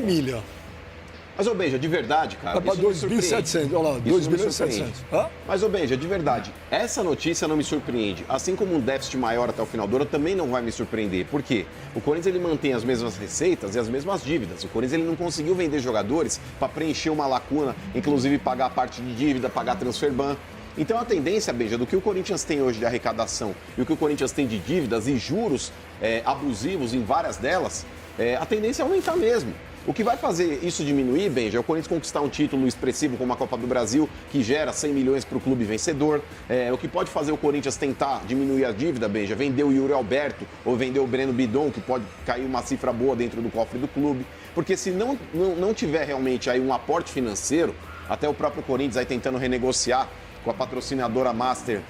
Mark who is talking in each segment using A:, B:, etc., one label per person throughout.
A: milha.
B: Mas, ô Benja, de verdade, cara.
A: Vai para 2.700, olha lá, 2.700.
B: Mas, ô Benja, de verdade, essa notícia não me surpreende. Assim como um déficit maior até o final do ano também não vai me surpreender. Por quê? O Corinthians ele mantém as mesmas receitas e as mesmas dívidas. O Corinthians ele não conseguiu vender jogadores para preencher uma lacuna, inclusive pagar a parte de dívida, pagar transferban. Então a tendência, Benja, do que o Corinthians tem hoje de arrecadação e o que o Corinthians tem de dívidas e juros abusivos em várias delas, a tendência é aumentar mesmo. O que vai fazer isso diminuir, Benja, é o Corinthians conquistar um título expressivo como a Copa do Brasil, que gera 100 milhões para o clube vencedor. O que pode fazer o Corinthians tentar diminuir a dívida, Benja, vender o Yuri Alberto ou vender o Breno Bidon, que pode cair uma cifra boa dentro do cofre do clube. Porque se não tiver realmente aí um aporte financeiro, até o próprio Corinthians aí tentando renegociar com a patrocinadora Master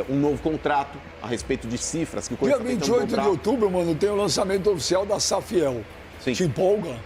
B: um novo contrato a respeito de cifras que o Corinthians
A: Dia 28 de outubro, mano, tem o lançamento oficial da Safiel.
B: Sim.
A: Te empolga?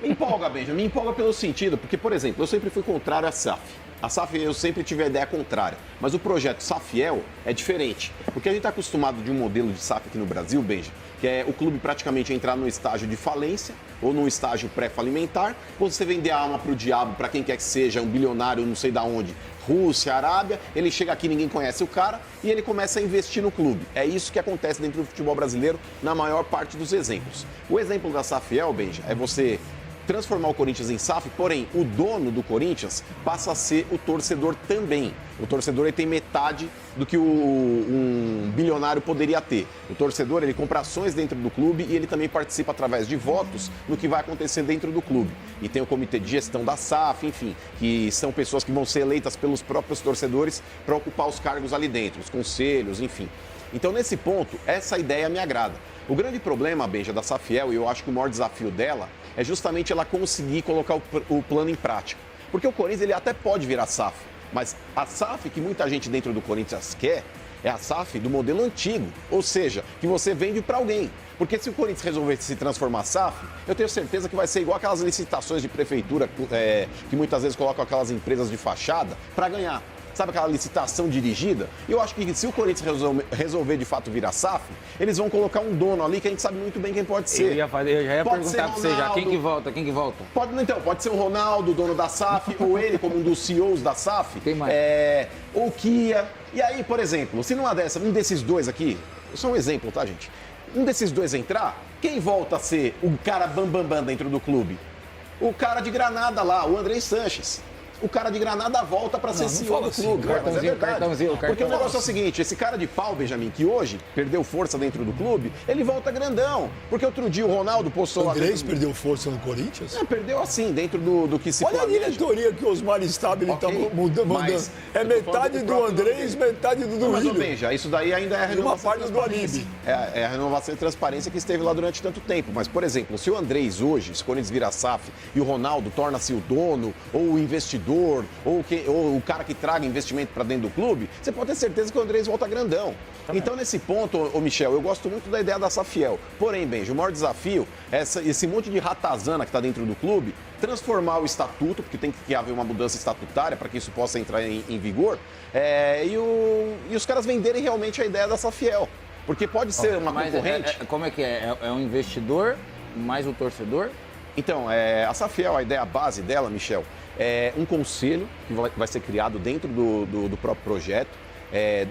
B: Me empolga, Benja. Me empolga pelo sentido, porque, por exemplo, eu sempre fui contrário à SAF. A SAF, eu sempre tive a ideia contrária. Mas o projeto Safiel é diferente. Porque a gente está acostumado de um modelo de SAF aqui no Brasil, Benja, que é o clube praticamente entrar no estágio de falência ou no estágio pré-falimentar, ou você vender a alma para o diabo, para quem quer que seja, um bilionário, não sei da onde, Rússia, Arábia, ele chega aqui, ninguém conhece o cara e ele começa a investir no clube. É isso que acontece dentro do futebol brasileiro na maior parte dos exemplos. O exemplo da Safiel, Benja, é você transformar o Corinthians em SAF, porém, o dono do Corinthians passa a ser o torcedor também. O torcedor ele tem metade do que um bilionário poderia ter. O torcedor ele compra ações dentro do clube e ele também participa através de votos no que vai acontecer dentro do clube. E tem o comitê de gestão da SAF, enfim, que são pessoas que vão ser eleitas pelos próprios torcedores para ocupar os cargos ali dentro, os conselhos, enfim. Então, nesse ponto, essa ideia me agrada. O grande problema, Benja, da Safiel, e eu acho que o maior desafio dela, é justamente ela conseguir colocar o plano em prática. Porque o Corinthians ele até pode virar SAF, mas a SAF que muita gente dentro do Corinthians quer é a SAF do modelo antigo, ou seja, que você vende para alguém. Porque se o Corinthians resolver se transformar SAF, eu tenho certeza que vai ser igual aquelas licitações de prefeitura que muitas vezes colocam aquelas empresas de fachada para ganhar. Sabe aquela licitação dirigida? Eu acho que se o Corinthians resolver de fato virar SAF, eles vão colocar um dono ali que a gente sabe muito bem quem pode ser.
C: Eu já ia perguntar para você já, quem que volta?
B: Pode ser o Ronaldo, dono da SAF, ou ele como um dos CEOs da SAF.
C: Quem mais?
B: Ou Kia. E aí, por exemplo, se numa dessa, um desses dois aqui, só um exemplo, tá, gente? Um desses dois entrar, quem volta a ser o cara bambambam dentro do clube? O cara de Granada lá, o Andrei Sanches. O cara de Granada volta para ser CEO do clube. Mas é verdade. Porque o negócio é o seguinte, esse cara de pau, Benjamin, que hoje perdeu força dentro do clube, ele volta grandão. Porque outro dia o Ronaldo postou lá...
A: O Andrés perdeu força no Corinthians?
B: Perdeu assim, dentro do que se planeja.
A: Olha a diretoria que o Osmar Stabile está mandando. É metade do Andrés, metade do
B: Mas,
A: Duílio.
B: Benja, isso daí ainda é a renovação
A: uma parte do Alibe.
B: É a renovação e transparência que esteve lá durante tanto tempo. Mas, por exemplo, se o Andrés hoje, se o Corinthians vira SAF e o Ronaldo torna-se o dono, ou o investidor, ou o cara que traga investimento para dentro do clube, você pode ter certeza que o Andrés volta grandão. Então, nesse ponto, Michel, eu gosto muito da ideia da Safiel. Porém, Benja, o maior desafio é esse monte de ratazana que está dentro do clube, transformar o estatuto, porque tem que haver uma mudança estatutária para que isso possa entrar em vigor, e os caras venderem realmente a ideia da Safiel. Porque pode ser uma concorrente...
C: Como é que é? É um investidor mais o torcedor?
B: Então, a Safiel, a ideia base dela, Michel, é um conselho que vai ser criado dentro do próprio projeto.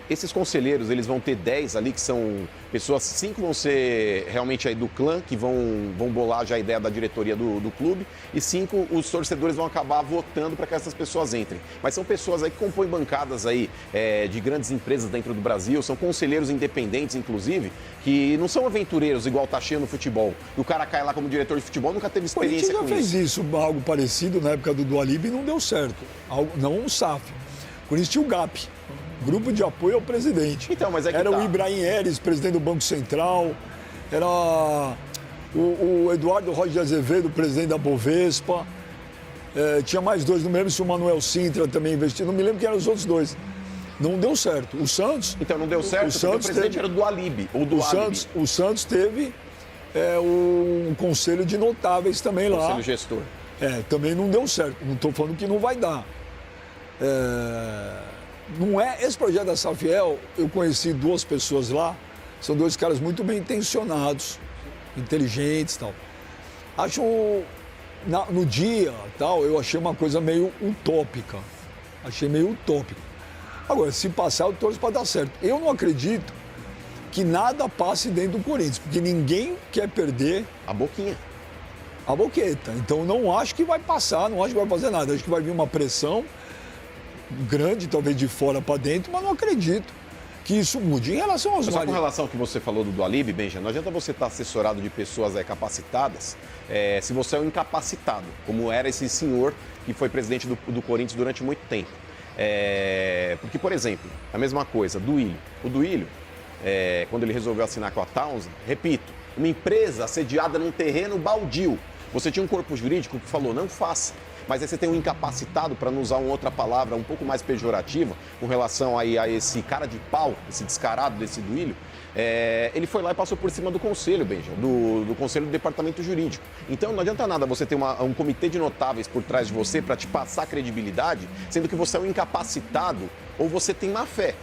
B: Esses conselheiros, eles vão ter 10 ali, que são pessoas, 5 vão ser realmente aí do clã, que vão bolar já a ideia da diretoria do clube, e 5 os torcedores vão acabar votando para que essas pessoas entrem. Mas são pessoas aí que compõem bancadas aí de grandes empresas dentro do Brasil, são conselheiros independentes, inclusive, que não são aventureiros igual tá cheio no futebol. E o cara cai lá como diretor de futebol, nunca teve experiência com isso.
A: O Corinthians já fez isso, algo parecido na época do Alibe, e não deu certo. Não um SAF. O Corinthians tinha o GAP. Grupo de apoio ao presidente.
B: Então, mas
A: era o Ibrahim Eres, presidente do Banco Central. Era o Eduardo Rocha de Azevedo, presidente da Bovespa. Tinha mais 2, não me lembro se o Manuel Sintra também investiu. Não me lembro quem eram os outros 2. Não deu certo. O Santos...
B: Então, não deu certo porque o presidente era do Alibe, ou do Alibe.
A: O Santos teve um conselho de notáveis também lá.
B: Conselho gestor.
A: Também não deu certo. Não estou falando que não vai dar. Esse projeto da Safiel, eu conheci 2 pessoas lá, são 2 caras muito bem intencionados, inteligentes e tal. Acho, no dia, tal, eu achei uma coisa meio utópica. Achei meio utópico. Agora, se passar, eu torço para dar certo. Eu não acredito que nada passe dentro do Corinthians, porque ninguém quer perder
B: A boquinha.
A: a boqueta. Então, não acho que vai passar, não acho que vai fazer nada. Acho que vai vir uma pressão grande, talvez de fora para dentro, mas não acredito que isso mude. Em relação aos
B: Só com relação ao que você falou do Alib, Benja, não adianta você estar assessorado de pessoas capacitadas se você é um incapacitado, como era esse senhor que foi presidente do Corinthians durante muito tempo. Porque, por exemplo, a mesma coisa, Duílio. O Duílio, quando ele resolveu assinar com a Townsend, repito, uma empresa assediada num terreno baldio. Você tinha um corpo jurídico que falou, não faça. Mas aí você tem um incapacitado, para não usar uma outra palavra um pouco mais pejorativa, com relação aí a esse cara de pau, esse descarado desse Duílio, ele foi lá e passou por cima do conselho, Benja, do conselho do departamento jurídico. Então não adianta nada você ter um comitê de notáveis por trás de você para te passar credibilidade, sendo que você é um incapacitado ou você tem má fé.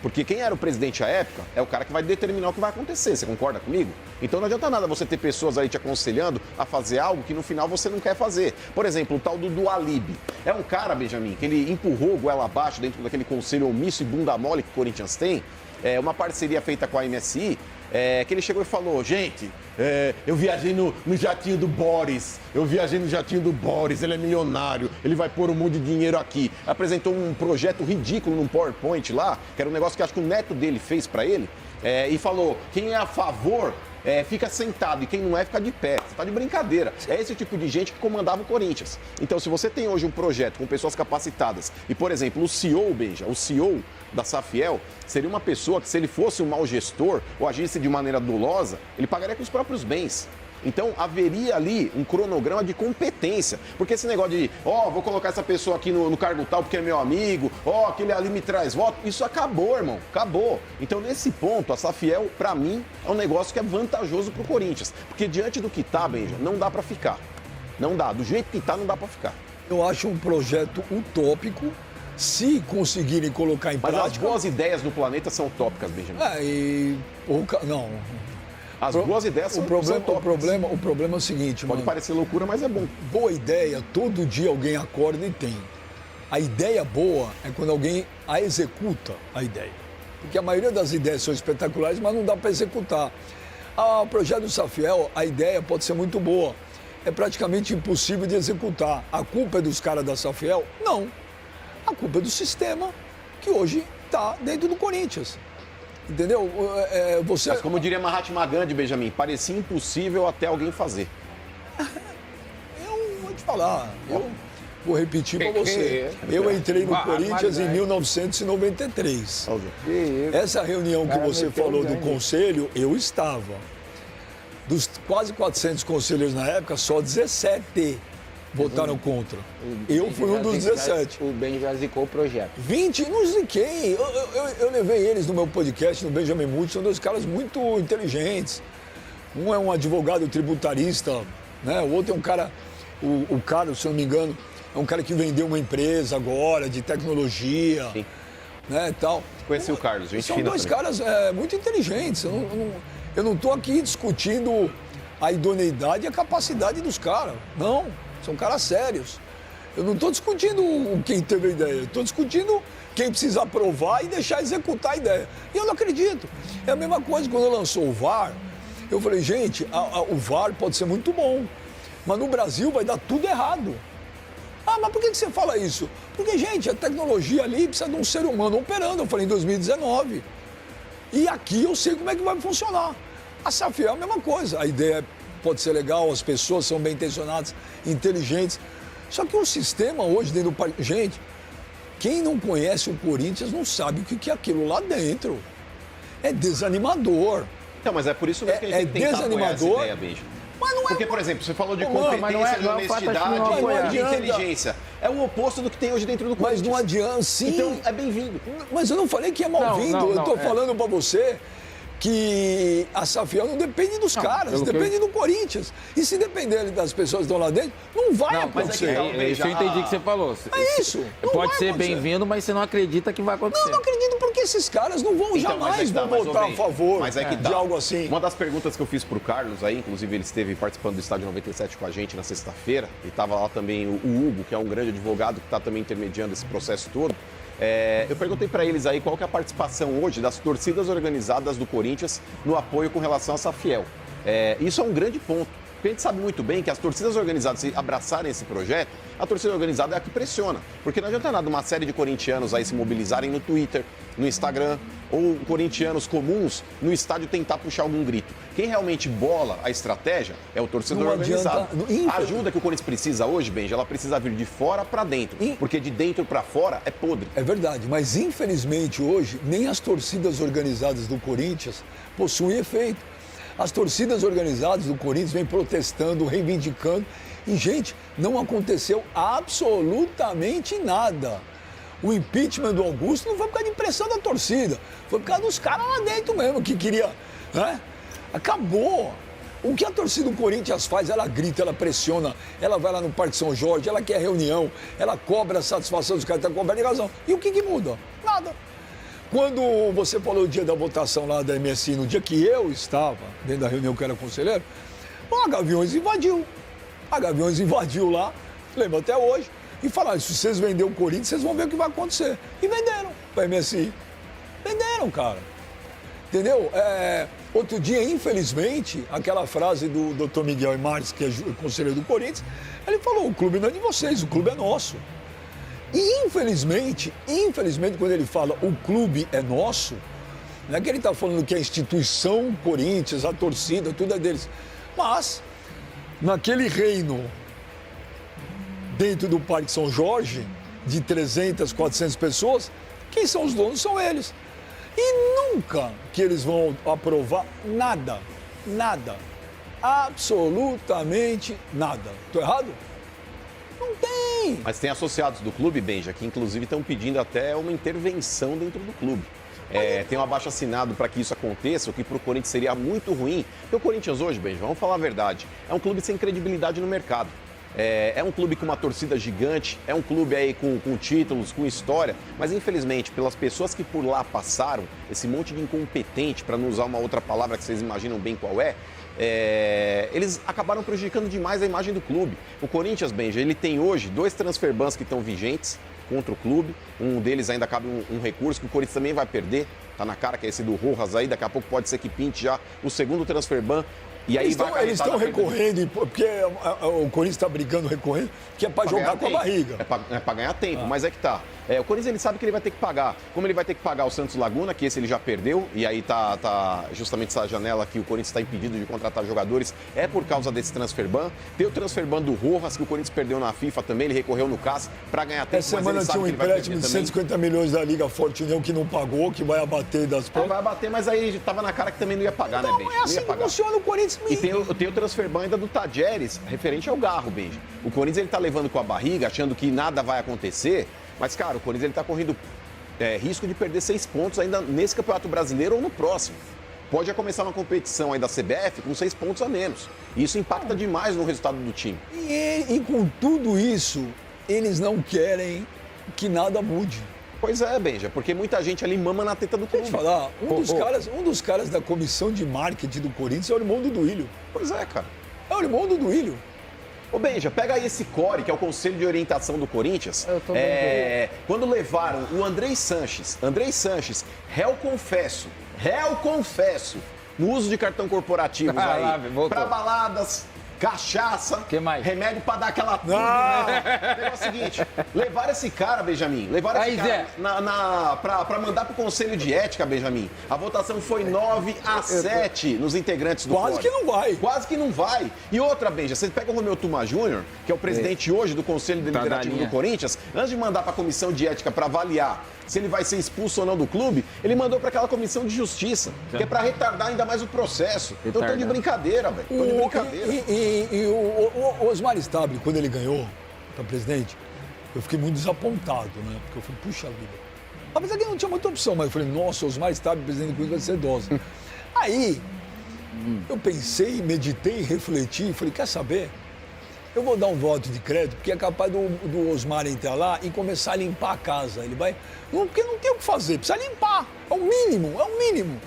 B: Porque quem era o presidente à época é o cara que vai determinar o que vai acontecer, você concorda comigo? Então não adianta nada você ter pessoas aí te aconselhando a fazer algo que no final você não quer fazer. Por exemplo, o tal do Alib. É um cara, Benjamin, que ele empurrou goela abaixo dentro daquele conselho omisso e bunda mole que o Corinthians tem, uma parceria feita com a MSI, que ele chegou e falou, gente, eu viajei no jatinho do Boris, ele é milionário, ele vai pôr um monte de dinheiro aqui. Apresentou um projeto ridículo num PowerPoint lá, que era um negócio que acho que o neto dele fez pra ele, e falou, quem é a favor fica sentado e quem não é fica de pé. Você tá de brincadeira. É esse tipo de gente que comandava o Corinthians. Então, se você tem hoje um projeto com pessoas capacitadas e, por exemplo, o CEO, Benja, o CEO da Safiel, seria uma pessoa que, se ele fosse um mau gestor ou agisse de maneira dolosa, ele pagaria com os próprios bens. Então, haveria ali um cronograma de competência. Porque esse negócio de, vou colocar essa pessoa aqui no cargo tal porque é meu amigo, aquele ali me traz voto, isso acabou, irmão, acabou. Então, nesse ponto, a Safiel, pra mim, é um negócio que é vantajoso pro Corinthians. Porque diante do que tá, Benja, não dá pra ficar. Não dá. Do jeito que tá, não dá pra ficar.
A: Eu acho um projeto utópico, se conseguirem colocar em
B: prática... Mas as boas ideias do planeta são utópicas, Benjamin.
A: Não...
B: As boas ideias são
A: o problema é o seguinte,
B: Pode parecer loucura, mas é bom.
A: Boa ideia, todo dia alguém acorda e tem. A ideia boa é quando alguém a executa a ideia. Porque a maioria das ideias são espetaculares, mas não dá para executar. O projeto do Safiel, a ideia pode ser muito boa. É praticamente impossível de executar. A culpa é dos caras da Safiel? Não. A culpa é do sistema que hoje está dentro do Corinthians. Entendeu?
B: Mas como diria Mahatma Gandhi, Benjamin, parecia impossível até alguém fazer.
A: Eu vou te falar, eu vou repetir para você. Eu entrei no Corinthians em 1993. Essa reunião que você falou do conselho, eu estava. Dos quase 400 conselheiros na época, só 17 votaram contra. Eu fui um dos 17.
C: O Ben já zicou o projeto.
A: 20? Não ziquei. Eu levei eles no meu podcast, no Benjamin Muth, são dois caras muito inteligentes. Um é um advogado tributarista, né? O outro é um cara, o Carlos, se eu não me engano, é um cara que vendeu uma empresa agora, de tecnologia,
B: sim,
A: né, e tal.
B: Conheci o Carlos, gente
A: são
B: fina
A: dois
B: também.
A: caras muito inteligentes. Eu não estou aqui discutindo a idoneidade e a capacidade dos caras. Não. São caras sérios. Eu não estou discutindo quem teve a ideia. Estou discutindo quem precisa aprovar e deixar executar a ideia. E eu não acredito. É a mesma coisa quando lançou o VAR. Eu falei, gente, o VAR pode ser muito bom, mas no Brasil vai dar tudo errado. Mas por que você fala isso? Porque, gente, a tecnologia ali precisa de um ser humano operando. Eu falei em 2019. E aqui eu sei como é que vai funcionar. A Safiel é a mesma coisa. A ideia pode ser legal, as pessoas são bem intencionadas, inteligentes. Só que o sistema hoje dentro do... Gente, quem não conhece o Corinthians não sabe o que é aquilo lá dentro. É desanimador.
B: Então, mas é por isso que a gente tem que tentar apoiar essa ideia, Benja.
A: Mas não é...
B: Porque, por exemplo, você falou de competência, de honestidade, de inteligência. É o oposto do que tem hoje dentro do Corinthians.
A: Mas não adianta, sim.
B: Então, é bem-vindo.
A: Mas eu não falei que é mal-vindo. Eu estou falando para você que a Safiel não depende dos caras, depende do Corinthians. E se depender das pessoas que estão lá dentro, não vai acontecer.
C: Isso eu entendi que você falou.
A: É isso.
C: Pode ser bem-vindo, mas você não acredita que vai acontecer.
A: Não acredito porque esses caras não vão
B: Então, mas é
A: jamais
B: que tá,
A: vão
B: mas, ô,
A: votar a
B: Benja,
A: favor
B: mas é que
A: de
B: tá.
A: algo assim.
B: Uma das perguntas que eu fiz pro Carlos aí, inclusive ele esteve participando do Estádio 97 com a gente na sexta-feira, e estava lá também o Hugo, que é um grande advogado que está também intermediando esse processo todo. Eu perguntei para eles aí qual que é a participação hoje das torcidas organizadas do Corinthians no apoio com relação a Safiel. Isso é um grande ponto. Porque a gente sabe muito bem que as torcidas organizadas, se abraçarem esse projeto, a torcida organizada é a que pressiona. Porque não adianta nada uma série de corintianos aí se mobilizarem no Twitter, no Instagram, ou corintianos comuns no estádio tentar puxar algum grito. Quem realmente bola a estratégia é o torcedor
A: Não
B: organizado.
A: adianta,
B: A ajuda que o Corinthians precisa hoje, Benja, ela precisa vir de fora para dentro. Porque de dentro para fora é podre.
A: É verdade, mas infelizmente hoje nem as torcidas organizadas do Corinthians possuem efeito. As torcidas organizadas do Corinthians vêm protestando, reivindicando. E, gente, não aconteceu absolutamente nada. O impeachment do Augusto não foi por causa de pressão da torcida. Foi por causa dos caras lá dentro mesmo, que queria... Né? Acabou. O que a torcida do Corinthians faz? Ela grita, ela pressiona, ela vai lá no Parque São Jorge, ela quer reunião, ela cobra a satisfação dos caras que estão cobrando razão. E o que muda? Nada. Quando você falou o dia da votação lá da MSI, no dia que eu estava, dentro da reunião que eu era conselheiro, a Gaviões invadiu. A Gaviões invadiu lá, lembro até hoje, e falaram, se vocês venderem o Corinthians, vocês vão ver o que vai acontecer. E venderam para a MSI. Venderam, cara. Entendeu? Outro dia, infelizmente, aquela frase do Dr. Miguel Marques, que é conselheiro do Corinthians, ele falou, o clube não é de vocês, o clube é nosso. E infelizmente, quando ele fala o clube é nosso, não é que ele está falando que a instituição Corinthians, a torcida, tudo é deles. Mas, naquele reino, dentro do Parque São Jorge, de 300, 400 pessoas, quem são os donos são eles. E nunca que eles vão aprovar nada, nada, absolutamente nada. Estou errado? Não tem.
B: Mas tem associados do clube, Benja, que inclusive estão pedindo até uma intervenção dentro do clube. Tem um abaixo-assinado para que isso aconteça, o que para o Corinthians seria muito ruim. Porque o Corinthians hoje, Benja, vamos falar a verdade, é um clube sem credibilidade no mercado. É um clube com uma torcida gigante, é um clube aí com títulos, com história, mas infelizmente, pelas pessoas que por lá passaram, esse monte de incompetente, para não usar uma outra palavra que vocês imaginam bem qual eles acabaram prejudicando demais a imagem do clube. O Corinthians, Benja, ele tem hoje 2 transfer bans que estão vigentes contra o clube. Um deles ainda cabe um recurso que o Corinthians também vai perder. Tá na cara que é esse do Rojas aí, daqui a pouco pode ser que pinte já o segundo transfer ban. E aí
A: eles estão recorrendo, porque o Corinthians está brigando, recorrendo, que é para jogar com a barriga.
B: É para ganhar tempo, mas é que tá. O Corinthians ele sabe que ele vai ter que pagar. Como ele vai ter que pagar o Santos Laguna, que esse ele já perdeu, e aí tá justamente essa janela que o Corinthians está impedido de contratar jogadores, é por causa desse transfer ban. Tem o transfer ban do Rojas, que o Corinthians perdeu na FIFA também, ele recorreu no CAS para ganhar tempo.
A: Essa semana tinha um empréstimo de 150 milhões da Liga Forte União que não pagou, que vai abater das próprias.
B: Vai abater, mas aí tava na cara que também não ia pagar,
A: então,
B: né, Benja?
A: É assim que funciona o Corinthians mesmo.
B: E tem o transfer ban ainda do Tadjeres, referente ao Garro, Benja. O Corinthians ele tá levando com a barriga, achando que nada vai acontecer, mas, cara, o Corinthians ele tá correndo risco de perder 6 pontos ainda nesse Campeonato Brasileiro ou no próximo. Pode começar uma competição aí da CBF com 6 pontos a menos. E isso impacta demais no resultado do time.
A: E com tudo isso, eles não querem que nada mude.
B: Pois é, Benja, porque muita gente ali mama na teta do clube.
A: Deixa eu te falar, um dos caras da comissão de marketing do Corinthians é o irmão do Duílio.
B: Pois é, cara.
A: É o irmão do Duílio.
B: Ô, Benja, pega aí esse CORE, que é o Conselho de Orientação do Corinthians.
C: Eu tô
B: quando levaram o Andrei Sanches, réu confesso, no uso de cartão corporativo aí, pra baladas, cachaça,
C: que mais?
B: Remédio pra dar aquela tudo, né? É o seguinte, levaram esse cara, Benjamin, pra mandar pro Conselho de Ética, Benjamin. A votação foi 9-7 nos integrantes do
A: Quase
B: CORE.
A: Quase
B: que não vai. E outra, Benja, você pega o Romeu Tuma Júnior, que é o presidente hoje do Conselho Deliberativo do Corinthians, antes de mandar pra Comissão de Ética pra avaliar se ele vai ser expulso ou não do clube, ele mandou para aquela comissão de justiça, que é para retardar ainda mais o processo. Então tô de brincadeira, velho. Tô de brincadeira.
A: E o Osmar Stabile, quando ele ganhou para presidente, eu fiquei muito desapontado, né? Porque eu falei, puxa vida. Apesar que não tinha muita opção, mas eu falei, nossa, Osmar Stabile, presidente do Corinthians, vai ser idoso. Aí, eu pensei, meditei, refleti e falei, quer saber? eu vou dar um voto de crédito, porque é capaz do Osmar entrar lá e começar a limpar a casa. Ele vai. Não, porque não tem o que fazer, precisa limpar. É o mínimo, é o mínimo.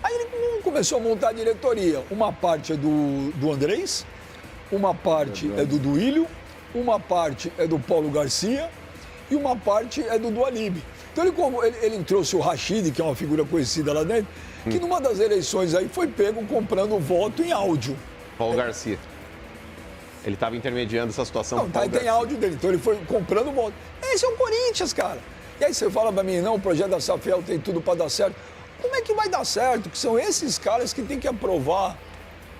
A: Aí ele começou a montar a diretoria. Uma parte é do Andrés, uma parte é do Duílio, uma parte é do Paulo Garcia e uma parte é do Dualib. Então ele trouxe o Rashid, que é uma figura conhecida lá dentro, que numa das eleições aí foi pego comprando voto em áudio.
B: Paulo Garcia. Ele estava intermediando essa situação.
A: Não, tá, tem áudio dele, então ele foi comprando voto. Esse é o Corinthians, cara. E aí você fala pra mim, não, o projeto da Safiel tem tudo pra dar certo. Como é que vai dar certo? Que são esses caras que tem que aprovar.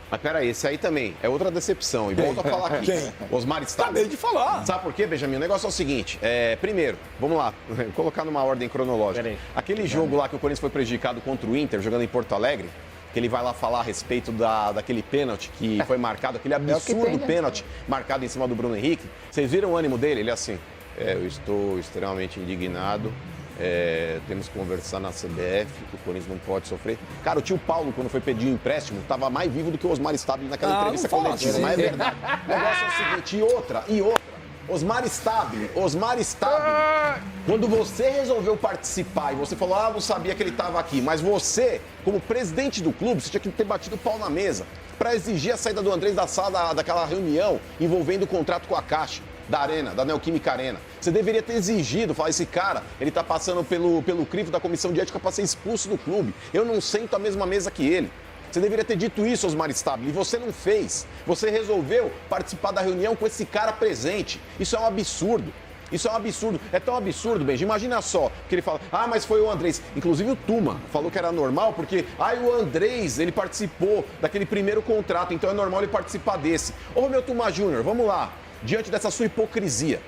B: Mas peraí, esse aí também é outra decepção. E volto a falar aqui.
A: Quem?
B: Osmar está.
A: Acabei de falar.
B: Sabe por quê, Benjamin? O negócio é o seguinte. Primeiro, vamos lá, vou colocar numa ordem cronológica.
C: Peraí.
B: Aquele jogo lá que o Corinthians foi prejudicado contra o Inter, jogando em Porto Alegre, que ele vai lá falar a respeito daquele pênalti que foi marcado, aquele absurdo pênalti marcado em cima do Bruno Henrique. Vocês viram o ânimo dele? Ele é assim, eu estou extremamente indignado. Temos que conversar na CBF, que o Corinthians não pode sofrer. Cara, o tio Paulo, quando foi pedir um empréstimo, estava mais vivo do que o Osmar Stabile naquela entrevista coletiva. Mas é verdade. O negócio é o seguinte, e outra. Osmar Stabile, quando você resolveu participar e você falou, não sabia que ele estava aqui, mas você, como presidente do clube, você tinha que ter batido o pau na mesa para exigir a saída do Andrés da sala daquela reunião envolvendo o contrato com a Caixa. Da Arena, da Neoquímica Arena. Você deveria ter exigido, falar, esse cara, ele tá passando pelo crivo da comissão de ética para ser expulso do clube. Eu não sento à mesma mesa que ele. Você deveria ter dito isso, Osmar Stabile, e você não fez. Você resolveu participar da reunião com esse cara presente. Isso é um absurdo. Isso é um absurdo. É tão absurdo, Benji. Imagina só, que ele fala, mas foi o Andrés. Inclusive o Tuma falou que era normal, porque, o Andrés, ele participou daquele primeiro contrato, então é normal ele participar desse. Ô, meu Tuma Júnior, vamos lá. Diante dessa sua hipocrisia,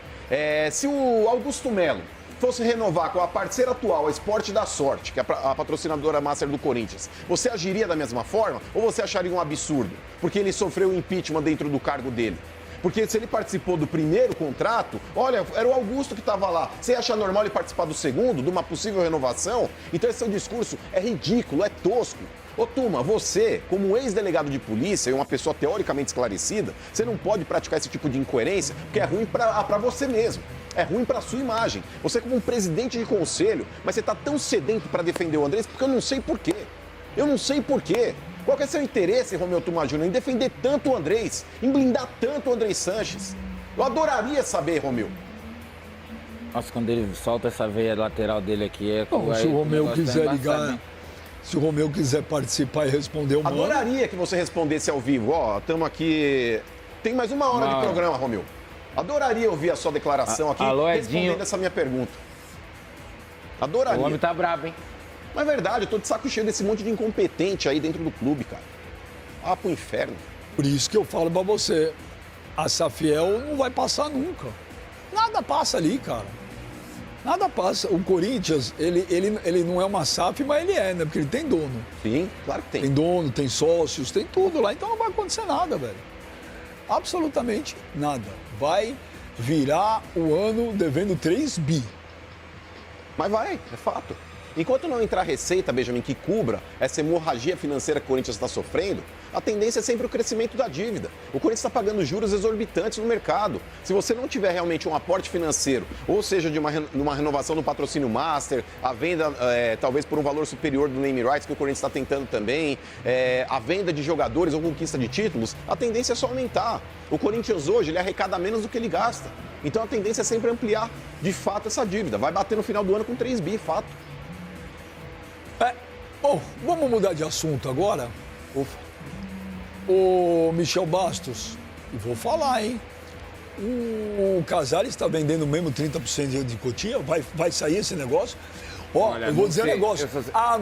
B: se o Augusto Melo fosse renovar com a parceira atual, a Esporte da Sorte, que é a patrocinadora master do Corinthians, você agiria da mesma forma ou você acharia um absurdo? Porque ele sofreu impeachment dentro do cargo dele. Porque se ele participou do primeiro contrato, olha, era o Augusto que estava lá. Você acha normal ele participar do segundo, de uma possível renovação? Então esse seu discurso é ridículo, é tosco. Ô Tuma, você, como ex-delegado de polícia e uma pessoa teoricamente esclarecida, você não pode praticar esse tipo de incoerência, porque é ruim pra você mesmo. É ruim pra sua imagem. Você como um presidente de conselho, mas você tá tão sedento pra defender o Andrés, porque eu não sei porquê. Eu não sei porquê. Qual que é seu interesse, Romeu Tuma Júnior, em defender tanto o Andrés, em blindar tanto o Andrés Sanches? Eu adoraria saber, Romeu.
C: Nossa, quando ele solta essa veia lateral dele aqui...
A: Bom, se o Romeu quiser ligar... Se o Romeu quiser participar e responder o mano...
B: Adoraria que você respondesse ao vivo. Estamos aqui... Tem mais uma hora de programa, Romeu. Adoraria ouvir a sua declaração aqui respondendo essa minha pergunta. Adoraria.
C: O homem tá brabo, hein?
B: Mas é verdade, eu tô de saco cheio desse monte de incompetente aí dentro do clube, cara. Pro inferno.
A: Por isso que eu falo pra você, a Safiel não vai passar nunca. Nada passa ali, cara. Nada passa. O Corinthians, ele não é uma SAF, mas ele é, né? Porque ele tem dono.
B: Sim, claro que tem.
A: Tem dono, tem sócios, tem tudo lá. Então não vai acontecer nada, velho. Absolutamente nada. Vai virar o ano devendo 3 bi.
B: Mas vai, é fato. Enquanto não entrar receita, Benjamin, que cubra essa hemorragia financeira que o Corinthians está sofrendo, a tendência é sempre o crescimento da dívida. O Corinthians está pagando juros exorbitantes no mercado. Se você não tiver realmente um aporte financeiro, ou seja, de uma renovação do patrocínio master, a venda talvez por um valor superior do name rights, que o Corinthians está tentando também, a venda de jogadores ou conquista de títulos, a tendência é só aumentar. O Corinthians hoje, ele arrecada menos do que ele gasta. Então a tendência é sempre ampliar, de fato, essa dívida. Vai bater no final do ano com 3 bi, fato.
A: Bom, vamos mudar de assunto agora. O Michel Bastos, e vou falar, hein? O Casares está vendendo mesmo 30% de cotia? Vai sair esse negócio?
C: Olha,
A: eu vou dizer um negócio. Há